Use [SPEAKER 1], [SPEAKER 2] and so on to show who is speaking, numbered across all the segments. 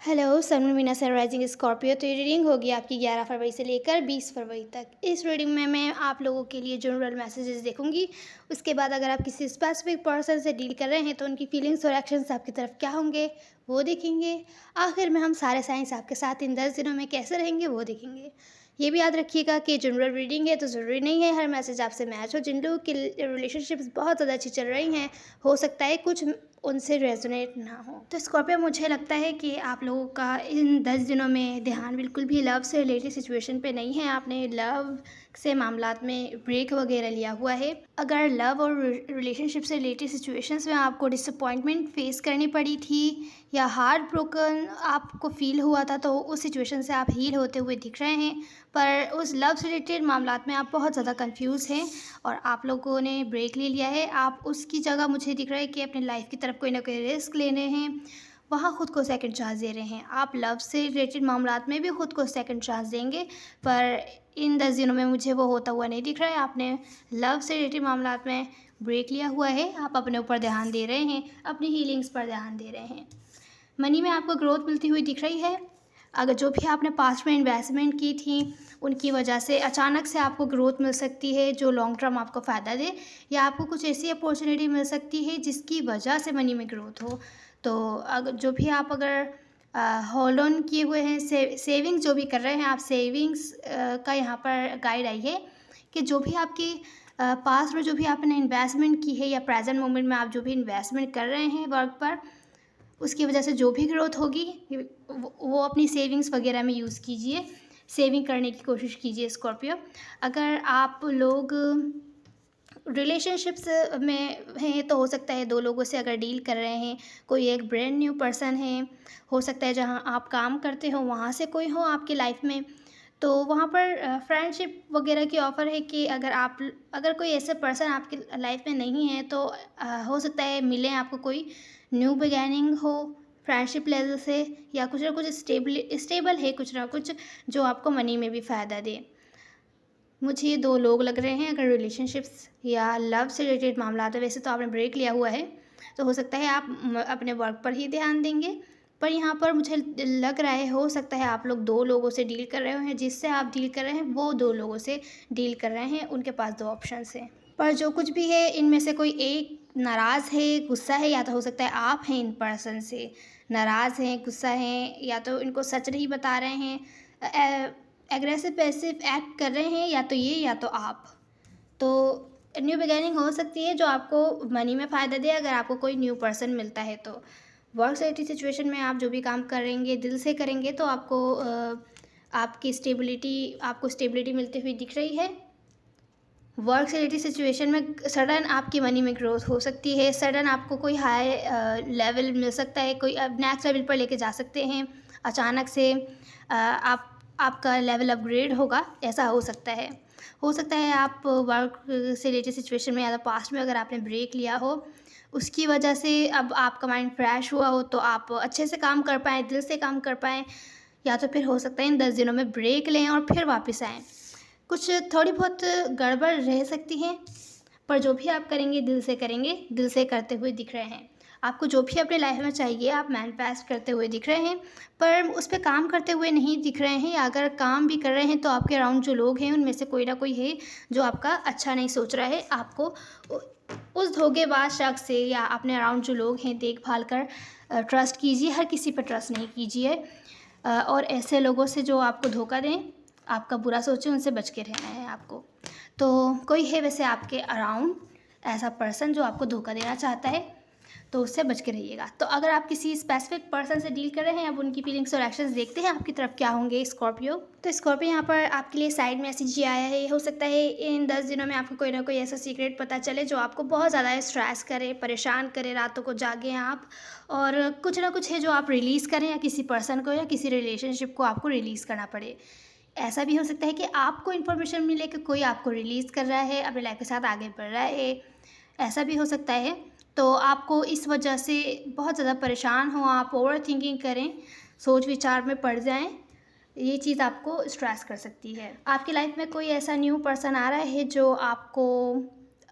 [SPEAKER 1] Hello, सन Meena sunrising Scorpio. तो ये reading होगी आपकी 11 फरवरी से लेकर 20 फरवरी तक। इस रीडिंग में मैं आप लोगों के लिए जनरल मैसेजेस देखूंगी। उसके बाद अगर आप किसी स्पेसिफिक पर्सन से डील कर रहे हैं तो उनकी फीलिंग्स और एक्शंस आपकी तरफ क्या होंगे वो देखेंगे। आखिर में हम सारे साइंस आपके साथ इन 10 दिनों में कैसे रहेंगे वो देखेंगे। ये भी याद रखिएगा कि जनरल रीडिंग है तो ज़रूरी नहीं है हर मैसेज आपसे मैच हो। जिन लोगों की रिलेशनशिप्स बहुत ज़्यादा अच्छी चल रही हैं, हो सकता है कुछ उनसे रेजोनेट ना हो। तो स्कॉर्पियो, मुझे लगता है कि आप लोगों का इन 10 दिनों में ध्यान बिल्कुल भी लव से रिलेटेड सिचुएशन पे नहीं है। आपने लव से मामलात में ब्रेक वगैरह लिया हुआ है। अगर लव और रिलेशनशिप से रिलेटेड सिचुएशंस में आपको डिसअपॉइंटमेंट फेस करनी पड़ी थी या हार्ट ब्रोकन आपको फील हुआ था तो उस सिचुएशन से आप हील होते हुए दिख रहे हैं। पर उस लव से रिलेटेड मामलात में आप बहुत ज़्यादा कंफ्यूज हैं और आप लोगों ने ब्रेक ले लिया है। आप उसकी जगह मुझे दिख रहा है कि अपनी लाइफ की तरफ कोई ना कोई रिस्क ले रहे हैं, वहाँ खुद को सेकंड चांस दे रहे हैं। आप लव से रिलेटेड मामलात में भी खुद को सेकंड चांस देंगे, पर इन 10 दिनों में मुझे वो होता हुआ नहीं दिख रहा है। आपने लव से रिलेटेड मामलात में ब्रेक लिया हुआ है। आप अपने ऊपर ध्यान दे रहे हैं, अपनी हीलिंग्स पर ध्यान दे रहे हैं। मनी में आपको ग्रोथ मिलती हुई दिख रही है। अगर जो भी आपने पास्ट में इन्वेस्टमेंट की थी उनकी वजह से अचानक से आपको ग्रोथ मिल सकती है जो लॉन्ग टर्म आपको फ़ायदा दे, या आपको कुछ ऐसी अपॉर्चुनिटी मिल सकती है जिसकी वजह से मनी में ग्रोथ हो। तो अगर जो भी आप अगर होल्ड ऑन किए हुए हैं, सेविंग्स जो भी कर रहे हैं आप, सेविंग्स का यहाँ पर गाइड आई है कि जो भी आपकी पास्ट में जो भी आपने इन्वेस्टमेंट की है या प्रेजेंट मोमेंट में आप जो भी इन्वेस्टमेंट कर रहे हैं वर्क पर, उसकी वजह से जो भी ग्रोथ होगी वो अपनी सेविंग्स वगैरह में यूज़ कीजिए। सेविंग करने की कोशिश कीजिए स्कॉर्पियो। अगर आप लोग रिलेशनशिप्स में हैं तो हो सकता है दो लोगों से अगर डील कर रहे हैं, कोई एक ब्रांड न्यू पर्सन है, हो सकता है जहां आप काम करते हो वहां से कोई हो आपकी लाइफ में, तो वहाँ पर फ्रेंडशिप वगैरह की ऑफ़र है कि अगर कोई ऐसे पर्सन आपकी लाइफ में नहीं है तो हो सकता है मिले आपको कोई न्यू बिगैनिंग हो फ्रेंडशिप लेवल से, या कुछ ना कुछ स्टेबल है कुछ ना कुछ जो आपको मनी में भी फ़ायदा दे। मुझे ये दो लोग लग रहे हैं। अगर रिलेशनशिप्स या लव से रिलेटेड मामला है, वैसे तो आपने ब्रेक लिया हुआ है तो हो सकता है आप अपने वर्क पर ही ध्यान देंगे, पर यहाँ पर मुझे लग रहा है हो सकता है आप लोग दो लोगों से डील कर रहे हैं। जिससे आप डील कर रहे हैं वो दो लोगों से डील कर रहे हैं, उनके पास दो ऑप्शंस हैं। पर जो कुछ भी है इनमें से कोई एक नाराज़ है, गुस्सा है, या तो हो सकता है आप हैं इन पर्सन से नाराज़ हैं, गुस्सा हैं, या तो इनको सच नहीं बता रहे हैं, एग्रेसिव पैसिव एक्ट कर रहे हैं, या तो ये या तो आप। तो न्यू बिगैनिंग हो सकती है जो आपको मनी में फ़ायदा दे अगर आपको कोई न्यू पर्सन मिलता है। तो वर्क रिलेटेड सिचुएशन में आप जो भी काम करेंगे दिल से करेंगे तो आपको स्टेबिलिटी मिलती हुई दिख रही है। वर्क से रिलेटेड सिचुएशन में सडन आपकी मनी में ग्रोथ हो सकती है, सडन आपको कोई हाई लेवल मिल सकता है, कोई अब नेक्स्ट लेवल पर लेके जा सकते हैं अचानक से। आपका लेवल अपग्रेड होगा, ऐसा हो सकता है। हो सकता है आप वर्क से रिलेटेड सिचुएशन में या तो पास्ट में अगर आपने ब्रेक लिया हो उसकी वजह से अब आपका माइंड फ्रेश हुआ हो तो आप अच्छे से काम कर पाएँ, दिल से काम कर पाएँ, या तो फिर हो सकता है इन 10 दिनों में ब्रेक लें और फिर वापस आएँ। कुछ थोड़ी बहुत गड़बड़ रह सकती हैं, पर जो भी आप करेंगे दिल से करते हुए दिख रहे हैं। आपको जो भी अपनी लाइफ में चाहिए आप मैनिफेस्ट करते हुए दिख रहे हैं, पर उस पे काम करते हुए नहीं दिख रहे हैं, या अगर काम भी कर रहे हैं तो आपके अराउंड जो लोग हैं उनमें से कोई ना कोई है जो आपका अच्छा नहीं सोच रहा है। आपको उस धोखेबाज शख्स से या अपने अराउंड जो लोग हैं देखभाल कर ट्रस्ट कीजिए। हर किसी पर ट्रस्ट नहीं कीजिए, और ऐसे लोगों से जो आपको धोखा दें, आपका बुरा सोचें, उनसे बच के रहना है आपको। तो कोई है वैसे आपके अराउंड ऐसा पर्सन जो आपको धोखा देना चाहता है, तो उससे बच के रहिएगा। तो अगर आप किसी स्पेसिफिक पर्सन से डील कर रहे हैं, अब उनकी फीलिंग्स और एक्शंस देखते हैं आपकी तरफ क्या होंगे स्कॉर्पियो। तो स्कॉर्पियो, यहाँ पर आपके लिए साइड मैसेज ही आया है। हो सकता है इन 10 दिनों में आपको कोई ना कोई ऐसा सीक्रेट पता चले जो आपको बहुत ज़्यादा स्ट्रेस करे, परेशान करे, रातों को जागें आप, और कुछ ना कुछ है जो आप रिलीज़ करें, या किसी पर्सन को या किसी रिलेशनशिप को आपको रिलीज़ करना पड़े। ऐसा भी हो सकता है कि आपको इन्फॉर्मेशन मिले कि कोई आपको रिलीज़ कर रहा है, अपनी लाइफ के साथ आगे बढ़ रहा है, ऐसा भी हो सकता है। तो आपको इस वजह से बहुत ज़्यादा परेशान हो, आप ओवर थिंकिंग करें, सोच विचार में पड़ जाएं, ये चीज़ आपको स्ट्रेस कर सकती है। आपकी लाइफ में कोई ऐसा न्यू पर्सन आ रहा है जो आपको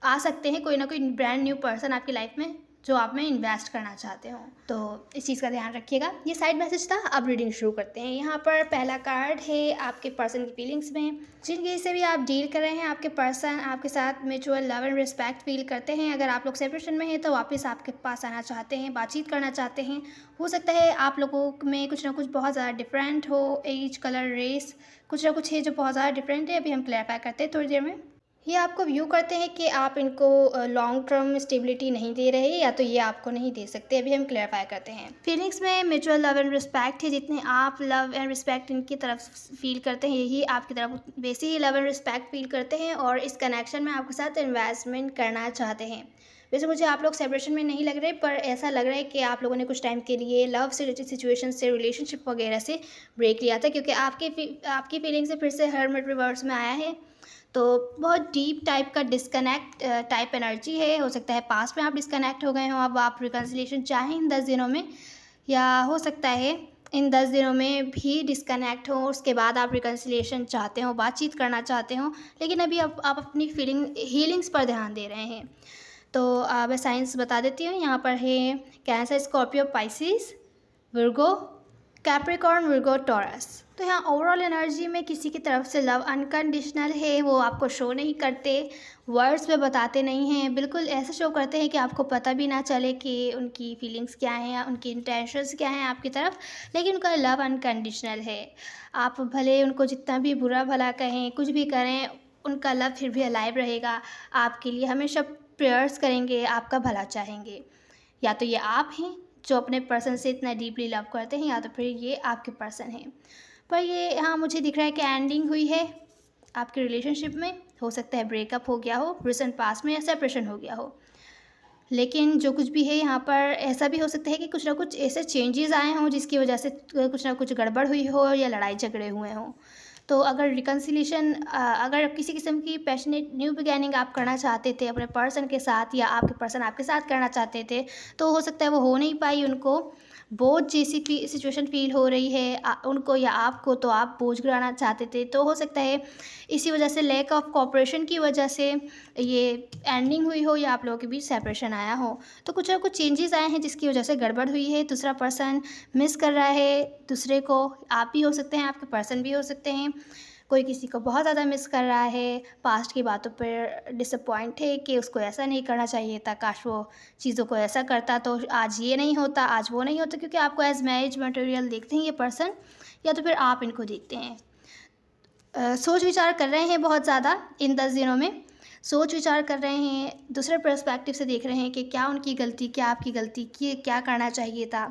[SPEAKER 1] आ सकते हैं, कोई ना कोई ब्रांड न्यू पर्सन आपकी लाइफ में जो आप में इन्वेस्ट करना चाहते हो। तो इस चीज़ का ध्यान रखिएगा। ये साइड मैसेज था। अब रीडिंग शुरू करते हैं। यहाँ पर पहला कार्ड है आपके पर्सन की फीलिंग्स में। जिनके से भी आप डील कर रहे हैं, आपके पर्सन आपके साथ mutual love and respect feel करते हैं। अगर आप लोग सेपरेशन में हैं तो वापस आपके पास आना चाहते हैं, बातचीत करना चाहते हैं। हो सकता है आप लोगों में कुछ ना कुछ बहुत ज़्यादा डिफरेंट हो, एज, कलर, रेस, कुछ ना कुछ है जो बहुत ज़्यादा डिफरेंट है। अभी हम क्लैरिफाई करते हैं थोड़ी देर में। ये आपको व्यू करते हैं कि आप इनको लॉन्ग टर्म स्टेबिलिटी नहीं दे रहे, या तो ये आपको नहीं दे सकते। अभी हम क्लैरिफाई करते हैं। फीलिंग्स में म्यूचुअल लव एंड रिस्पेक्ट है। जितने आप लव एंड रिस्पेक्ट इनकी तरफ फील करते हैं, यही आपकी तरफ वैसे ही लव एंड रिस्पेक्ट फील करते हैं और इस कनेक्शन में आपके साथ इन्वेस्टमेंट करना चाहते हैं। वैसे मुझे आप लोग सेपरेशन में नहीं लग रहे, पर ऐसा लग रहा है कि आप लोगों ने कुछ टाइम के लिए लव से रिलेटेड सिचुएशन से, रिलेशनशिप वगैरह से ब्रेक लिया था, क्योंकि आपकी फीलिंग से फिर से हर्मिट रिवर्स में आया है। तो बहुत डीप टाइप का डिस्कनेक्ट टाइप एनर्जी है। हो सकता है पास्ट में आप डिस्कनेक्ट हो गए हों, अब आप रिकन्सिलिएशन चाहें इन 10 दिनों में, या हो सकता है इन 10 दिनों में भी डिस्कनेक्ट हो, उसके बाद आप रिकन्सिलिएशन चाहते हो, बातचीत करना चाहते हो, लेकिन अभी आप अपनी हीलिंग्स पर ध्यान दे रहे हैं। तो मैं साइंस बता देती हूँ। यहाँ पर है cancer, Scorpio, Pisces, Virgo, Capricorn, Virgo, taurus. तो यहाँ ओवरऑल एनर्जी में किसी की तरफ से लव अनकंडीशनल है। वो आपको शो नहीं करते, वर्ड्स में बताते नहीं हैं, बिल्कुल ऐसे शो करते हैं कि आपको पता भी ना चले कि उनकी फीलिंग्स क्या हैं या उनकी इंटेंशंस क्या हैं आपकी तरफ, लेकिन उनका लव अनकंडीशनल है। आप भले उनको जितना भी बुरा भला कहें, कुछ भी करें, उनका लव फिर भी अलाइव रहेगा। आपके लिए हमेशा प्रेयर्स करेंगे, आपका भला चाहेंगे। या तो ये आप हैं जो अपने पर्सन से इतना डीपली लव करते हैं, या तो फिर ये आपके पर्सन हैं। पर ये यहाँ मुझे दिख रहा है कि एंडिंग हुई है आपके रिलेशनशिप में। हो सकता है ब्रेकअप हो गया हो रिसेंट पास्ट में, या सेपरेशन हो गया हो। लेकिन जो कुछ भी है यहाँ पर, ऐसा भी हो सकता है कि कुछ ना कुछ ऐसे चेंजेस आए हों जिसकी वजह से कुछ ना कुछ गड़बड़ हुई हो या लड़ाई झगड़े हुए हों। तो अगर रिकन्सिलिएशन, अगर किसी किस्म की पैशनेट न्यू बिगैनिंग आप करना चाहते थे अपने पर्सन के साथ, या आपके पर्सन आपके साथ करना चाहते थे, तो हो सकता है वो हो नहीं पाई। उनको बोझ जैसी सिचुएशन फील हो रही है उनको या आपको, तो आप बोझ गिराना चाहते थे। तो हो सकता है इसी वजह से, लैक ऑफ कोऑपरेशन की वजह से ये एंडिंग हुई हो, या आप लोगों के बीच सेपरेशन आया हो। तो कुछ ना कुछ चेंजेस आए हैं जिसकी वजह से गड़बड़ हुई है। दूसरा पर्सन मिस कर रहा है दूसरे को। आप भी हो सकते हैं, आपके पर्सन भी हो सकते हैं। कोई किसी को बहुत ज़्यादा मिस कर रहा है, पास्ट की बातों पर डिसअपॉइंट है कि उसको ऐसा नहीं करना चाहिए था, काश वो चीज़ों को ऐसा करता तो आज ये नहीं होता, आज वो नहीं होता, क्योंकि आपको एज मैरिज मटेरियल देखते हैं ये पर्सन, या तो फिर आप इनको देखते हैं। सोच विचार कर रहे हैं बहुत ज़्यादा इन 10 दिनों में। सोच विचार कर रहे हैं, दूसरे पर्सपेक्टिव से देख रहे हैं कि क्या उनकी गलती, क्या आपकी गलती, कि क्या करना चाहिए था।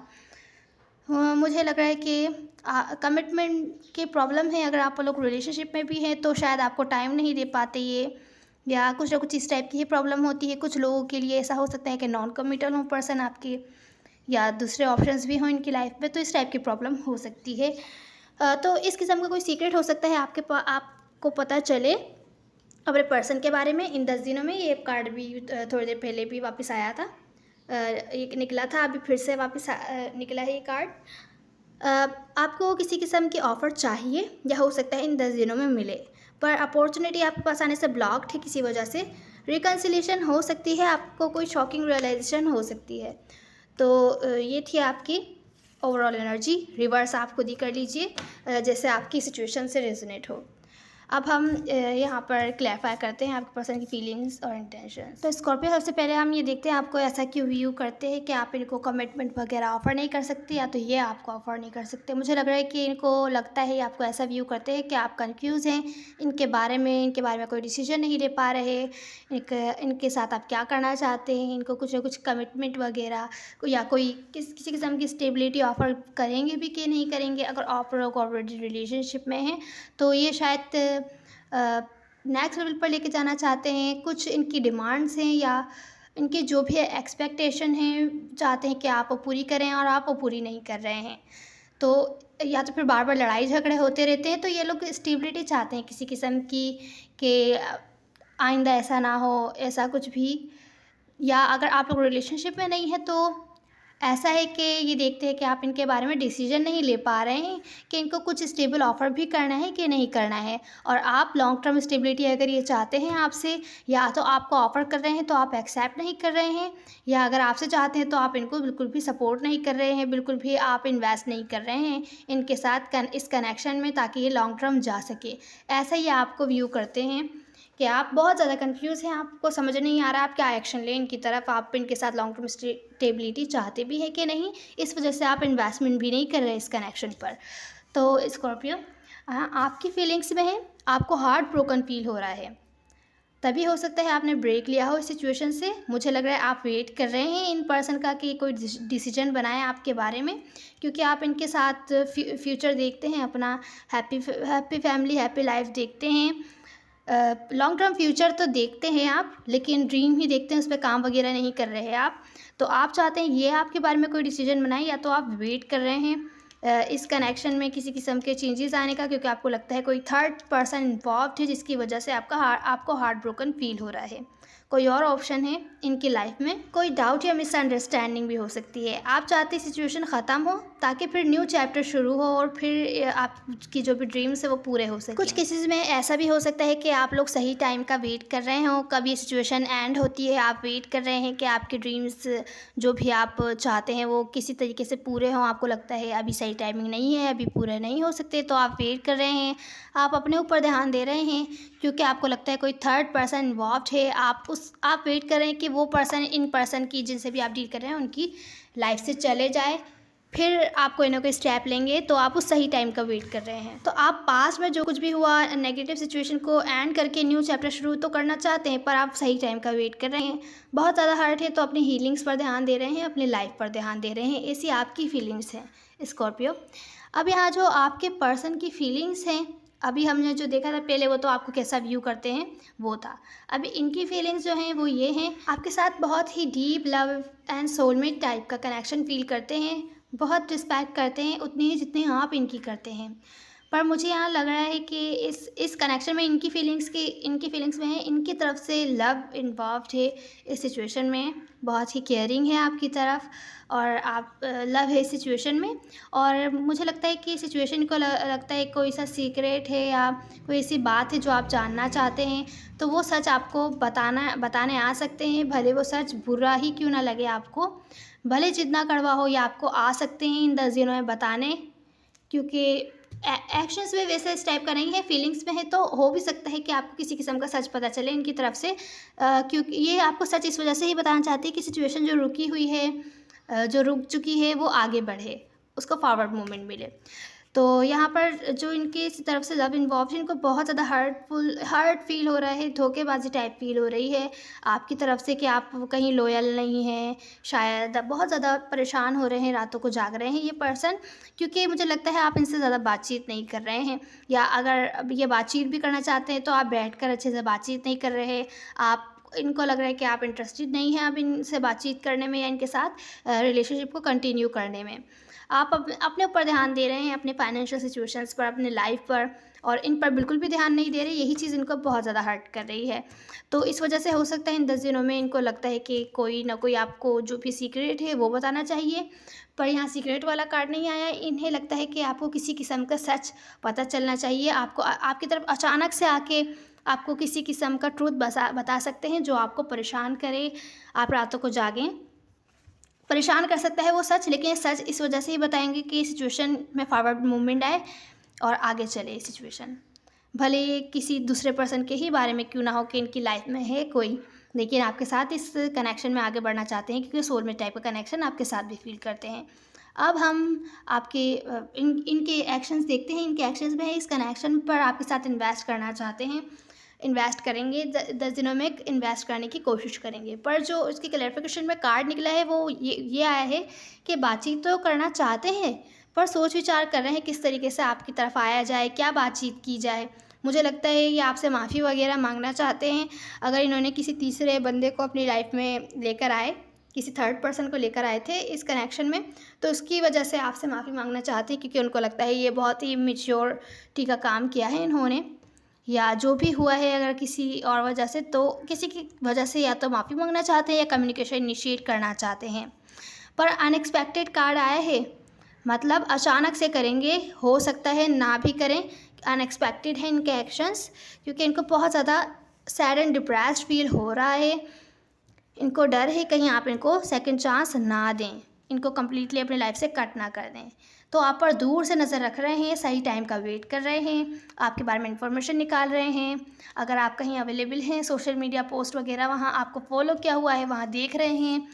[SPEAKER 1] मुझे लग रहा है कि कमिटमेंट की प्रॉब्लम है। अगर आप लोग रिलेशनशिप में भी हैं तो शायद आपको टाइम नहीं दे पाते ये, या कुछ ना कुछ इस टाइप की ही प्रॉब्लम होती है। कुछ लोगों के लिए ऐसा हो सकता है कि नॉन कमिटल हो पर्सन आपके, या दूसरे ऑप्शंस भी हों इनकी लाइफ में, तो इस टाइप की प्रॉब्लम हो सकती है। तो इस किस्म का कोई सीक्रेट हो सकता है आपको पता चले अपने पर्सन के बारे में इन 10 दिनों में। ये कार्ड भी थोड़ी देर पहले भी वापस आया था, एक निकला था, अभी फिर से वापस निकला है ये कार्ड। आपको किसी किस्म की ऑफ़र चाहिए, या हो सकता है इन 10 दिनों में मिले, पर अपॉर्चुनिटी आपके पास आने से ब्लॉक्ड है किसी वजह से। रिकन्सिलिएशन हो सकती है, आपको कोई शॉकिंग रियलाइजेशन हो सकती है। तो ये थी आपकी ओवरऑल एनर्जी। रिवर्स आप खुद ही कर लीजिए जैसे आपकी सिचुएशन से रेजोनेट हो। अब हम यहाँ पर क्लैरिफाई करते हैं आपके पर्सन की फीलिंग्स और इंटेंशन। तो स्कॉर्पियो, सबसे पहले हम ये देखते हैं आपको ऐसा क्यों व्यू करते हैं कि आप इनको कमिटमेंट वगैरह ऑफ़र नहीं कर सकते, या तो ये आपको ऑफ़र नहीं कर सकते। मुझे लग रहा है कि इनको लगता है, आपको ऐसा व्यू करते हैं कि आप कंफ्यूज हैं इनके बारे में कोई डिसीजन नहीं ले पा रहे। इनके साथ आप क्या करना चाहते हैं, इनको कुछ ना कुछ कमिटमेंट वगैरह या कोई किसी किस्म की स्टेबिलिटी ऑफ़र करेंगे भी कि नहीं करेंगे। अगर आप लोग ऑलरेडी रिलेशनशिप में हैं तो ये शायद नेक्स्ट लेवल पर लेके जाना चाहते हैं। कुछ इनकी डिमांड्स हैं, या इनके जो भी एक्सपेक्टेशन हैं, चाहते हैं कि आप वो पूरी करें, और आप वो पूरी नहीं कर रहे हैं। तो या तो फिर बार बार लड़ाई झगड़े होते रहते हैं। तो ये लोग स्टेबिलिटी चाहते हैं किसी किस्म की, कि आइंदा ऐसा ना हो, ऐसा कुछ भी। या अगर आप लोग रिलेशनशिप में नहीं है तो ऐसा है कि ये देखते हैं कि आप इनके बारे में डिसीजन नहीं ले पा रहे हैं कि इनको कुछ स्टेबल ऑफ़र भी करना है कि नहीं करना है। और आप लॉन्ग टर्म स्टेबिलिटी अगर ये चाहते हैं आपसे, या तो आपको ऑफ़र कर रहे हैं तो आप एक्सेप्ट नहीं कर रहे हैं, या अगर आपसे चाहते हैं तो आप इनको बिल्कुल भी सपोर्ट नहीं कर रहे हैं, बिल्कुल भी आप इन्वेस्ट नहीं कर रहे हैं इनके साथ इस कनेक्शन में, ताकि ये लॉन्ग टर्म जा सके। ऐसा ही आपको व्यू करते हैं कि आप बहुत ज़्यादा कन्फ्यूज़ हैं, आपको समझ नहीं आ रहा आप क्या एक्शन लें इनकी तरफ, आप इनके साथ लॉन्ग टर्म स्टेबिलिटी चाहते भी हैं कि नहीं, इस वजह से आप इन्वेस्टमेंट भी नहीं कर रहे इस कनेक्शन पर। तो स्कॉर्पियो, आपकी फीलिंग्स में है, आपको हार्ट ब्रोकन फील हो रहा है, तभी हो सकता है आपने ब्रेक लिया हो इस सिचुएशन से। मुझे लग रहा है आप वेट कर रहे हैं इन पर्सन का कि कोई डिसीजन बनाए आपके बारे में, क्योंकि आप इनके साथ फ्यूचर देखते हैं अपना, हैप्पी फैमिली हैप्पी लाइफ देखते हैं। लॉन्ग टर्म फ्यूचर तो देखते हैं आप, लेकिन ड्रीम ही देखते हैं, उस पे काम वगैरह नहीं कर रहे हैं आप। तो आप चाहते हैं ये आपके बारे में कोई डिसीजन बनाए, या तो आप वेट कर रहे हैं इस कनेक्शन में किसी किस्म के चेंजेस आने का, क्योंकि आपको लगता है कोई थर्ड पर्सन इन्वॉल्व्ड है जिसकी वजह से आपको हार्ट ब्रोकन फील हो रहा है। कोई और ऑप्शन है इनकी लाइफ में, कोई डाउट या मिसअंडरस्टैंडिंग भी हो सकती है। आप चाहते हैं सिचुएशन ख़त्म हो ताकि फिर न्यू चैप्टर शुरू हो और फिर आपकी जो भी ड्रीम्स है वो पूरे हो सके। कुछ केसेस में ऐसा भी हो सकता है कि आप लोग सही टाइम का वेट कर रहे हो, कब ये सिचुएशन एंड होती है, आप वेट कर रहे हैं कि आपके ड्रीम्स जो भी आप चाहते हैं वो किसी तरीके से पूरे हों, आपको लगता है अभी सही टाइमिंग नहीं है, अभी पूरे नहीं हो सकते, तो आप वेट कर रहे हैं, आप अपने ऊपर ध्यान दे रहे हैं, क्योंकि आपको लगता है कोई थर्ड पर्सन इन्वॉल्व्ड है। आप वेट कर रहे हैं कि वो पर्सन इन पर्सन की जिनसे भी आप डील कर रहे हैं उनकी लाइफ से चले जाए, फिर आप कोई ना कोई स्टेप लेंगे, तो आप उस सही टाइम का वेट कर रहे हैं। तो आप पास्ट में जो कुछ भी हुआ नेगेटिव सिचुएशन को एंड करके न्यू चैप्टर शुरू तो करना चाहते हैं, पर आप सही टाइम का वेट कर रहे हैं। बहुत ज़्यादा हर्ट है तो अपनी हीलिंग्स पर ध्यान दे रहे हैं, अपनी लाइफ पर ध्यान दे रहे हैं, ऐसी आपकी फीलिंग्स हैं स्कॉर्पियो। अब यहाँ जो आपके पर्सन की फीलिंग्स हैं, अभी हमने जो देखा था पहले वो तो आपको कैसा व्यू करते हैं वो था, अभी इनकी फीलिंग्स जो हैं वो ये हैं, आपके साथ बहुत ही deep love and soulmate type का कनेक्शन फील करते हैं, बहुत रिस्पेक्ट करते हैं उतनी ही जितनी आप इनकी करते हैं। पर मुझे यहाँ लग रहा है कि इस कनेक्शन में इनकी फीलिंग्स में है, इनकी तरफ से लव इन्वॉल्व्ड है इस सिचुएशन में, बहुत ही केयरिंग है आपकी तरफ, और आप लव है इस सिचुएशन में। और मुझे लगता है कि सिचुएशन को लगता है कोई सा सीक्रेट है या कोई ऐसी बात है जो आप जानना चाहते हैं, तो वो सच आपको बताने आ सकते हैं, भले वो सच बुरा ही क्यों ना लगे आपको, भले जितना कड़वा हो, या आपको आ सकते हैं इन 10 दिनों में बताने, क्योंकि एक्शंस में वैसे इस टाइप का नहीं है, फीलिंग्स में है, तो हो भी सकता है कि आपको किसी किस्म का सच पता चले इनकी तरफ से, क्योंकि ये आपको सच इस वजह से ही बताना चाहती है कि सिचुएशन जो रुकी हुई है, जो रुक चुकी है, वो आगे बढ़े, उसको फॉरवर्ड मूवमेंट मिले। तो यहाँ पर जो इनकी तरफ से लव इन्वॉल्व है, इनको बहुत ज़्यादा हर्ट फील हो रहा है, धोखेबाजी टाइप फील हो रही है आपकी तरफ से कि आप कहीं लॉयल नहीं हैं, शायद बहुत ज़्यादा परेशान हो रहे हैं, रातों को जाग रहे हैं ये पर्सन, क्योंकि मुझे लगता है आप इनसे ज़्यादा बातचीत नहीं कर रहे हैं, या अगर अब ये बातचीत भी करना चाहते हैं तो आप बैठकर अच्छे से बातचीत नहीं कर रहे, आप इनको लग रहा है कि आप इंटरेस्टेड नहीं हैं अब इनसे बातचीत करने में या इनके साथ रिलेशनशिप को कंटिन्यू करने में। आप अपने ऊपर ध्यान दे रहे हैं, अपने फाइनेंशियल सिचुएशंस पर, अपने लाइफ पर, और इन पर बिल्कुल भी ध्यान नहीं दे रहे, यही चीज़ इनको बहुत ज़्यादा हर्ट कर रही है। तो इस वजह से हो सकता है इन 10 दिनों में इनको लगता है कि कोई ना कोई आपको जो भी सीक्रेट है वो बताना चाहिए, पर यहाँ सीक्रेट वाला कार्ड नहीं आया, इन्हें लगता है कि आपको किसी किस्म का सच पता चलना चाहिए, आपको आपकी तरफ अचानक से आके आपको किसी किस्म का ट्रूथ बता सकते हैं जो आपको परेशान करे, आप रातों को जागें, परेशान कर सकता है वो सच, लेकिन ये सच इस वजह से ही बताएंगे कि सिचुएशन में फॉरवर्ड मूवमेंट आए और आगे चले सिचुएशन, भले ये किसी दूसरे पर्सन के ही बारे में क्यों ना हो कि इनकी लाइफ में है कोई, लेकिन आपके साथ इस कनेक्शन में आगे बढ़ना चाहते हैं, क्योंकि सोलमेट टाइप का कनेक्शन आपके साथ भी फील करते हैं। अब हम आपके इनके एक्शंस देखते हैं, इनके एक्शंस में है इस कनेक्शन पर आपके साथ इन्वेस्ट करना चाहते हैं, इन्वेस्ट करेंगे, 10 दिनों में इन्वेस्ट करने की कोशिश करेंगे, पर जो उसकी क्लैरिफिकेशन में कार्ड निकला है वो ये आया है कि बातचीत तो करना चाहते हैं, पर सोच विचार कर रहे हैं किस तरीके से आपकी तरफ आया जाए, क्या बातचीत की जाए। मुझे लगता है ये आपसे माफ़ी वगैरह मांगना चाहते हैं, अगर इन्होंने किसी तीसरे बंदे को अपनी लाइफ में लेकर आए, किसी थर्ड पर्सन को लेकर आए थे इस कनेक्शन में, तो उसकी वजह से आपसे माफ़ी मांगना चाहते हैं, क्योंकि उनको लगता है ये बहुत ही मैच्योरिटी का काम किया है इन्होंने, या जो भी हुआ है अगर किसी और वजह से, तो किसी की वजह से या तो माफ़ी मांगना चाहते हैं या कम्युनिकेशन इनिशिएट करना चाहते हैं। पर अनएक्सपेक्टेड कार्ड आया है, मतलब अचानक से करेंगे, हो सकता है ना भी करें। अनएक्सपेक्टेड है इनके एक्शंस, क्योंकि इनको बहुत ज़्यादा सैड एंड डिप्रेस्ड फील हो रहा है। इनको डर है कहीं आप इनको सेकंड चांस ना दें, इनको कम्प्लीटली अपनी लाइफ से कट ना कर दें। तो आप पर दूर से नज़र रख रहे हैं, सही टाइम का वेट कर रहे हैं, आपके बारे में इन्फॉर्मेशन निकाल रहे हैं। अगर आप कहीं अवेलेबल हैं, सोशल मीडिया पोस्ट वगैरह वहाँ आपको फॉलो किया हुआ है, वहाँ देख रहे हैं,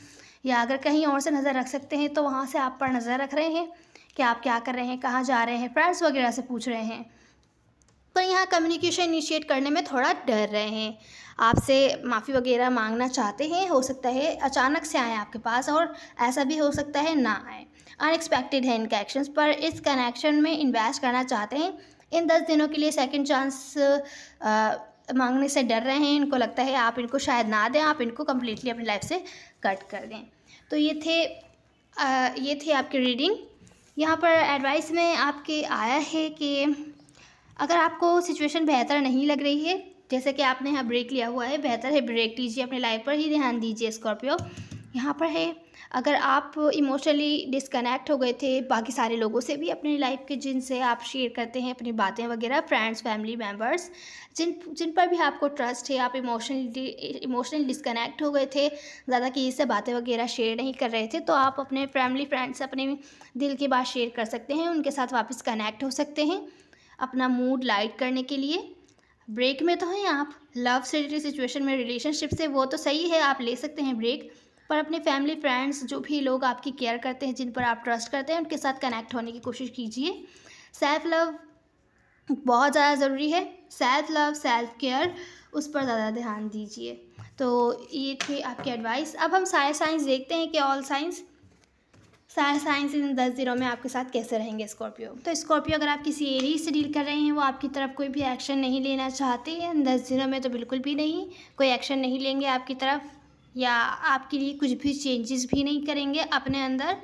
[SPEAKER 1] या अगर कहीं और से नज़र रख सकते हैं तो वहाँ से आप पर नज़र रख रहे हैं कि आप क्या कर रहे हैं, कहाँ जा रहे हैं, फ्रेंड्स वगैरह से पूछ रहे हैं। पर यहाँ कम्युनिकेशन इनिशिएट करने में थोड़ा डर रहे हैं, आपसे माफ़ी वगैरह मांगना चाहते हैं। हो सकता है अचानक से आए आपके पास, और ऐसा भी हो सकता है ना आए। अनएक्सपेक्टेड है इनके एक्शंस, पर इस कनेक्शन में इन्वेस्ट करना चाहते हैं। इन 10 दिनों के लिए सेकंड चांस मांगने से डर रहे हैं। इनको लगता है आप इनको शायद ना दें, आप इनको कम्प्लीटली अपनी लाइफ से कट कर दें। तो ये थे आपकी रीडिंग। यहाँ पर एडवाइस में आपके आया है कि अगर आपको सिचुएशन बेहतर नहीं लग रही है, जैसे कि आपने यहाँ ब्रेक लिया हुआ है, बेहतर है ब्रेक लीजिए, अपनी लाइफ पर ही ध्यान दीजिए स्कॉर्पियो। यहाँ पर है, अगर आप इमोशनली डिस्कनेक्ट हो गए थे बाकी सारे लोगों से भी अपनी लाइफ के, जिनसे आप शेयर करते हैं अपनी बातें वगैरह, फ्रेंड्स, फैमिली मेम्बर्स, जिन पर भी आपको ट्रस्ट है, आप इमोशनली डिस्कनेक्ट हो गए थे, ज़्यादा किसी से बातें वगैरह शेयर नहीं कर रहे थे, तो आप अपने फैमिली फ्रेंड्स से अपने दिल की बात शेयर कर सकते हैं, उनके साथ वापस कनेक्ट हो सकते हैं अपना मूड लाइट करने के लिए। ब्रेक में तो हैं आप, लव से रिलेटेड सिचुएशन में, रिलेशनशिप से, वो तो सही है, आप ले सकते हैं ब्रेक, पर अपने फैमिली फ्रेंड्स, जो भी लोग आपकी केयर करते हैं, जिन पर आप ट्रस्ट करते हैं, उनके साथ कनेक्ट होने की कोशिश कीजिए। सेल्फ लव बहुत ज़्यादा ज़रूरी है, सेल्फ लव, सेल्फ केयर, उस पर ज़्यादा ध्यान दीजिए। तो ये थे आपके एडवाइस। अब हम सारे साइंस देखते हैं कि ऑल साइंस इन 10 दिनों में आपके साथ कैसे रहेंगे स्कॉर्पियो। तो स्कॉर्पियो, अगर आप किसी एरीज से डील कर रहे हैं, वो आपकी तरफ कोई भी एक्शन नहीं लेना चाहते हैं इन 10 दिनों में, तो बिल्कुल भी नहीं, कोई एक्शन नहीं लेंगे आपकी तरफ, या आपके लिए कुछ भी चेंजेस भी नहीं करेंगे अपने अंदर।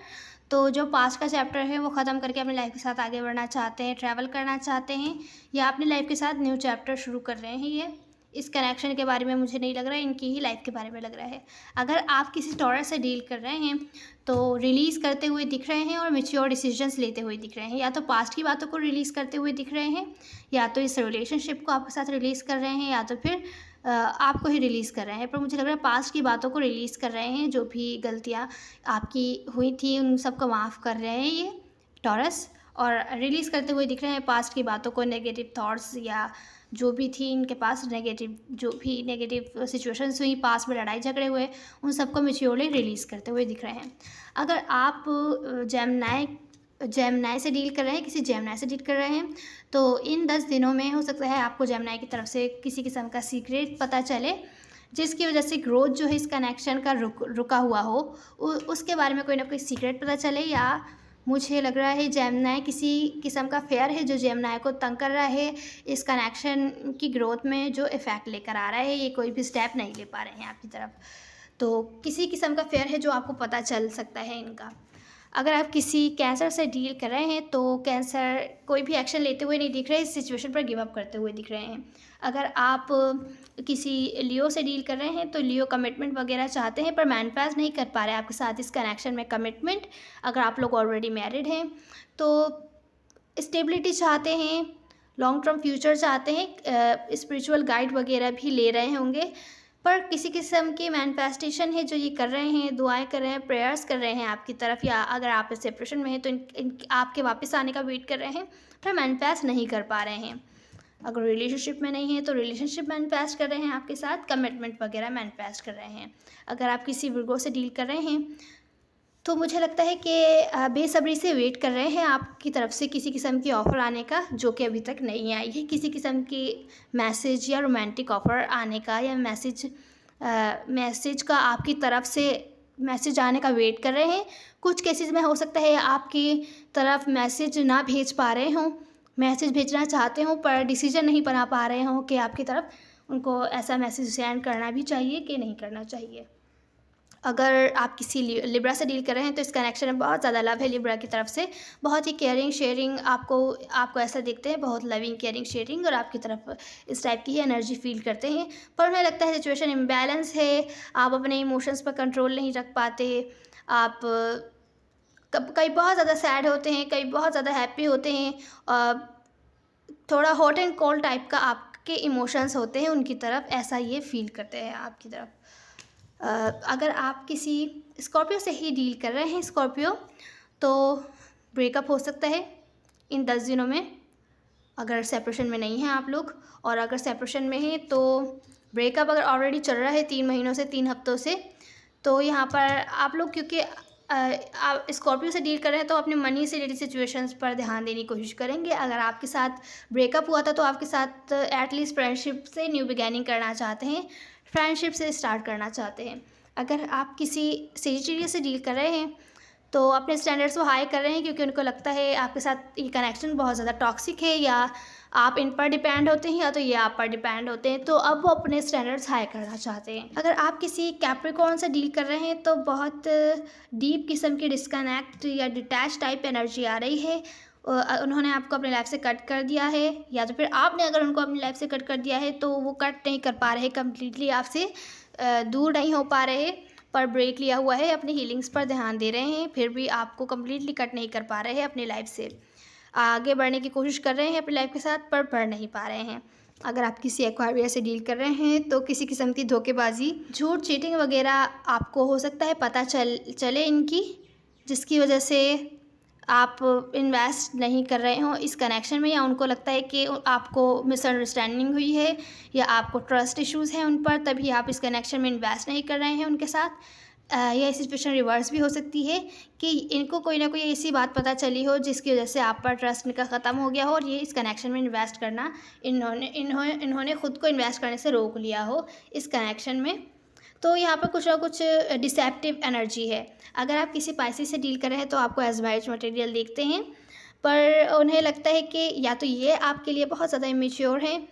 [SPEAKER 1] तो जो पास्ट का चैप्टर है वो ख़त्म करके अपनी लाइफ के साथ आगे बढ़ना चाहते हैं, ट्रैवल करना चाहते हैं, या अपनी लाइफ के साथ न्यू चैप्टर शुरू कर रहे हैं। ये इस कनेक्शन के बारे में मुझे नहीं लग रहा है, इनकी ही लाइफ के बारे में लग रहा है। अगर आप किसी टॉरस से डील कर रहे हैं तो रिलीज़ करते हुए दिख रहे हैं और मैच्योर डिसीजंस लेते हुए दिख रहे हैं, या तो पास्ट की बातों को रिलीज़ करते हुए दिख रहे हैं, या तो इस रिलेशनशिप को आपके साथ रिलीज़ कर रहे हैं, या तो फिर आपको ही रिलीज़ कर रहे हैं। पर मुझे लग रहा है पास्ट की बातों को रिलीज़ कर रहे हैं, जो भी गलतियाँ आपकी हुई थी उन सबको माफ़ कर रहे हैं ये टॉरस, और रिलीज़ करते हुए दिख रहे हैं पास्ट की बातों को, नेगेटिव थॉट्स या जो भी थी इनके पास जो भी नेगेटिव सिचुएशंस हुई, पास में लड़ाई झगड़े हुए, उन सबको मैच्योरली रिलीज़ करते हुए दिख रहे हैं। अगर आप जेमिनी से डील कर रहे हैं, किसी जेमिनी से डील कर रहे हैं, तो इन 10 दिनों में हो सकता है आपको जेमिनी की तरफ से किसी किस्म का सीक्रेट पता चले, जिसकी वजह से ग्रोथ जो है इस कनेक्शन का रुका हुआ हो, उसके बारे में कोई ना कोई सीक्रेट पता चले, या मुझे लग रहा है जेमिनी किसी किस्म का फेयर है जो जेमिनी को तंग कर रहा है, इस कनेक्शन की ग्रोथ में जो इफ़ेक्ट लेकर आ रहा है, ये कोई भी स्टेप नहीं ले पा रहे हैं आपकी तरफ। तो किसी किस्म का फेयर है जो आपको पता चल सकता है इनका। अगर आप किसी कैंसर से डील कर रहे हैं तो कैंसर कोई भी एक्शन लेते हुए नहीं दिख रहे, इस सिचुएशन पर गिव अप करते हुए दिख रहे हैं। अगर आप किसी लियो से डील कर रहे हैं तो लियो कमिटमेंट वगैरह चाहते हैं, पर मैनिफेस्ट नहीं कर पा रहे आपके साथ इस कनेक्शन में कमिटमेंट। अगर आप लोग ऑलरेडी मैरिड हैं तो स्टेबिलिटी चाहते हैं, लॉन्ग टर्म फ्यूचर चाहते हैं, स्पिरिचुअल गाइड वगैरह भी ले रहे होंगे, पर किसी किस्म की मैनिफेस्टेशन है जो ये कर रहे हैं, दुआएं कर रहे हैं, प्रेयर्स कर रहे हैं आपकी तरफ, या अगर आप सेपरेशन में हैं तो आपके वापस आने का वेट कर रहे हैं, पर मैनिफेस्ट नहीं कर पा रहे हैं। अगर रिलेशनशिप में नहीं है तो रिलेशनशिप मैनिफेस्ट कर रहे हैं आपके साथ, कमिटमेंट वगैरह मैनिफेस्ट कर रहे हैं। अगर आप किसी वर्गो से डील कर रहे हैं तो मुझे लगता है कि बेसब्री से वेट कर रहे हैं आपकी तरफ से किसी किस्म की ऑफ़र आने का, जो कि अभी तक नहीं आई है। किसी किस्म की मैसेज या रोमांटिक ऑफ़र आने का, या मैसेज का आपकी तरफ से मैसेज आने का वेट कर रहे हैं। कुछ केसेस में हो सकता है आपकी तरफ मैसेज ना भेज पा रहे हों, मैसेज भेजना चाहते हों पर डिसीजन नहीं बना पा रहे हों कि आपकी तरफ उनको ऐसा मैसेज सेंड करना भी चाहिए कि नहीं करना चाहिए। अगर आप किसी लिब्रा से डील कर रहे हैं तो इस कनेक्शन में बहुत ज़्यादा लव है लिब्रा की तरफ से, बहुत ही केयरिंग शेयरिंग, आपको ऐसा देखते हैं, बहुत लविंग केयरिंग शेयरिंग, और आपकी तरफ इस टाइप की ही एनर्जी फील करते हैं। पर उन्हें लगता है सिचुएशन इम्बैलेंस है, आप अपने इमोशंस पर कंट्रोल नहीं रख पाते, आप कब कहीं बहुत ज़्यादा सैड होते हैं, कहीं बहुत ज़्यादा हैप्पी होते हैं। थोड़ा हॉट एंड कोल्ड टाइप का आपके इमोशंस होते हैं उनकी तरफ, ऐसा ये फ़ील करते हैं आपकी तरफ। अगर आप किसी स्कॉर्पियो से ही डील कर रहे हैं स्कॉर्पियो, तो ब्रेकअप हो सकता है इन 10 दिनों में, अगर सेपरेशन में नहीं हैं आप लोग। और अगर सेपरेशन में हैं तो ब्रेकअप अगर ऑलरेडी चल रहा है 3 महीनों से, 3 हफ्तों से, तो यहाँ पर आप लोग, क्योंकि आप स्कॉर्पियो से डील कर रहे हैं तो अपने मनी से रिलेटेड सिचुएशंस पर ध्यान देने की कोशिश करेंगे। अगर आपके साथ ब्रेकअप हुआ था तो आपके साथ एटलीस्ट फ्रेंडशिप से न्यू बिगैनिंग करना चाहते हैं, फ्रेंडशिप से स्टार्ट करना चाहते हैं। अगर आप किसी सेजिटेरियस से डील कर रहे हैं तो अपने स्टैंडर्ड्स को हाई कर रहे हैं, क्योंकि उनको लगता है आपके साथ ये कनेक्शन बहुत ज़्यादा टॉक्सिक है, या आप इन पर डिपेंड होते हैं या तो ये आप पर डिपेंड होते हैं, तो अब वो अपने स्टैंडर्ड्स हाई करना चाहते हैं। अगर आप किसी कैप्रिकॉर्न से डील कर रहे हैं तो बहुत डीप किस्म की डिस्कनेक्ट या डिटैच टाइप एनर्जी आ रही है। उन्होंने आपको अपनी लाइफ से कट कर दिया है, या तो फिर आपने अगर उनको अपनी लाइफ से कट कर दिया है तो वो कट नहीं कर पा रहे, कम्प्लीटली आपसे दूर नहीं हो पा रहे, पर ब्रेक लिया हुआ है, अपनी हीलिंग्स पर ध्यान दे रहे हैं, फिर भी आपको कम्प्लीटली कट नहीं कर पा रहे हैं अपनी लाइफ से। आगे बढ़ने की कोशिश कर रहे हैं अपनी लाइफ के साथ, पर बढ़ नहीं पा रहे हैं। अगर आप किसी एक्वायरिया से डील कर रहे हैं तो किसी किस्म की धोखेबाजी, झूठ, चीटिंग वगैरह आपको हो सकता है पता चले इनकी, जिसकी वजह से आप इन्वेस्ट नहीं कर रहे हो इस कनेक्शन में, या उनको लगता है कि आपको मिसअंडरस्टैंडिंग हुई है या आपको ट्रस्ट इश्यूज़ हैं उन पर, तभी आप इस कनेक्शन में इन्वेस्ट नहीं कर रहे हैं उनके साथ। यह सिचुएशन रिवर्स भी हो सकती है कि इनको कोई ना कोई ऐसी बात पता चली हो जिसकी वजह से आप पर ट्रस्ट इनका ख़त्म हो गया हो, और ये इस कनेक्शन में इन्वेस्ट करना इन्होंने ख़ुद को इन्वेस्ट करने से रोक लिया हो इस कनेक्शन में। तो यहाँ पर कुछ ना कुछ डिसेप्टिव एनर्जी है। अगर आप किसी पाइसेस से डील कर रहे हैं तो आपको एज मैरिज मटेरियल देखते हैं, पर उन्हें लगता है कि या तो ये आपके लिए बहुत ज़्यादा इमेच्योर हैं,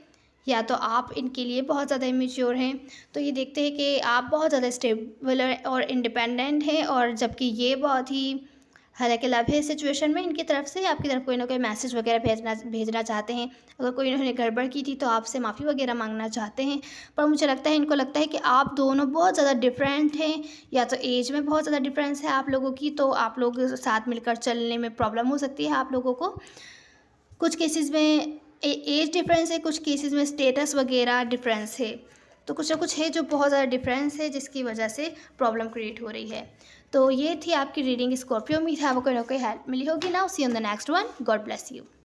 [SPEAKER 1] या तो आप इनके लिए बहुत ज़्यादा इमेच्योर हैं। तो ये देखते हैं कि आप बहुत ज़्यादा स्टेबल और इंडिपेंडेंट हैं, और जबकि ये बहुत ही हालांकि लव है सिचुएशन में, इनकी तरफ से आपकी तरफ कोई ना कोई मैसेज वगैरह भेजना चाहते हैं। अगर कोई इन्होंने गड़बड़ की थी तो आपसे माफ़ी वगैरह मांगना चाहते हैं, पर मुझे लगता है इनको लगता है कि आप दोनों बहुत ज़्यादा डिफरेंट हैं, या तो एज में बहुत ज़्यादा डिफरेंस है आप लोगों की, तो आप लोग साथ मिलकर चलने में प्रॉब्लम हो सकती है आप लोगों को। कुछ केसेस में एज डिफरेंस है, कुछ केसेस में स्टेटस वगैरह डिफरेंस है, तो कुछ ना कुछ है जो बहुत ज़्यादा डिफरेंस है जिसकी वजह से प्रॉब्लम क्रिएट हो रही है। तो ये थी आपकी रीडिंग स्कॉर्पियो। उम्मीद है आपको कोई ना कोई हेल्प मिली होगी। Now see on the next one. God bless you.